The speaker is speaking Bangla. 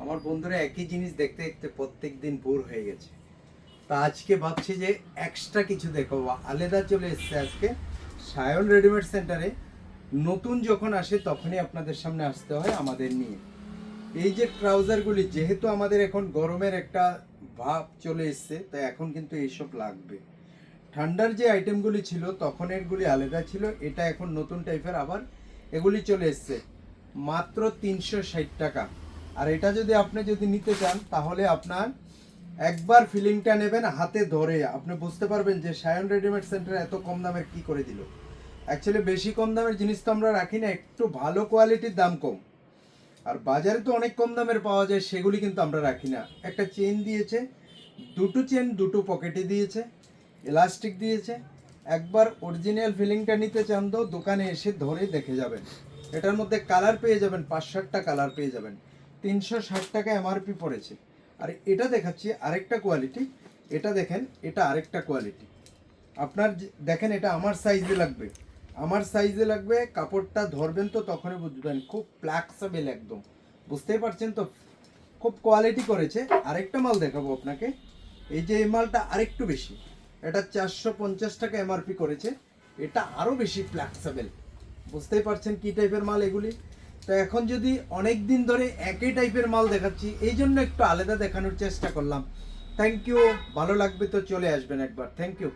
আমার বন্ধুরা একই জিনিস দেখতে দেখতে প্রত্যেক দিন বোর হয়ে গেছে। তা আজকে ভাবছি যে এক্সট্রা কিছু দেখাবো, আলাদা চলে এসছে আজকে সায়ন রেডিমেড সেন্টারে। নতুন যখন আসে তখনই আপনাদের সামনে আসতে হয় আমাদের নিয়ে। এই যে ট্রাউজারগুলি, যেহেতু আমাদের এখন গরমের একটা ভাব চলে এসছে, তাই এখন কিন্তু এইসব লাগবে। ঠান্ডার যে আইটেমগুলি ছিল তখন এরগুলি আলাদা ছিল, এটা এখন নতুন টাইপের আবার এগুলি চলে এসছে মাত্র 360 টাকা। আর এটা যদি আপনি নিতে চান তাহলে আপনার একবার ফিলিংটা নেবেন হাতে ধরে, আপনি বুঝতে পারবেন যে সায়ন রেডিমেড সেন্টার এত কম দামের কি করে দিল। অ্যাকচুয়ালি বেশি কম দামের জিনিস তো আমরা রাখি না, একটু ভালো কোয়ালিটির দাম কম। আর বাজারে তো অনেক কম দামের পাওয়া যায়, সেগুলি কিন্তু আমরা রাখি না। একটা চেন দিয়েছে, দুটো চেন দুটো পকেটে দিয়েছে, এলাস্টিক দিয়েছে। একবার অরিজিনাল ফিলিংটা নিতে চান তো দোকানে এসে ধরে দেখে যাবেন। এটার মধ্যে কালার পেয়ে যাবেন, 5-7টা কালার পেয়ে যাবেন। 360 টাকা এমআরপি পড়েছে। আর এটা দেখাচ্ছি আরেকটা কোয়ালিটি। এটা দেখেন, এটা আরেকটা কোয়ালিটি। আপনার দেখেন, এটা আমার সাইজে লাগবে, আমার সাইজে লাগবে। কাপড়টা ধরবেন তো তখনই বুঝবেন, খুব ফ্লেক্সিবল একদম। বুঝতেই পারছেন তো, খুব কোয়ালিটি করেছে। আরেকটা মাল দেখাবো আপনাকে। এই যে এই মালটা আরেকটু বেশি, এটা 450 টাকা এমআরপি করেছে। এটা আরও বেশি ফ্লেক্সিবল। বুঝতেই পারছেন কি টাইপের মাল এগুলি। তো এখন যদি অনেক দিন ধরে একই টাইপের মাল দেখাচ্ছি, এই জন্য একটু আলাদা দেখানোর চেষ্টা করলাম। থ্যাংক ইউ, ভালো লাগবে তো চলে আসবেন একবার। Thank you.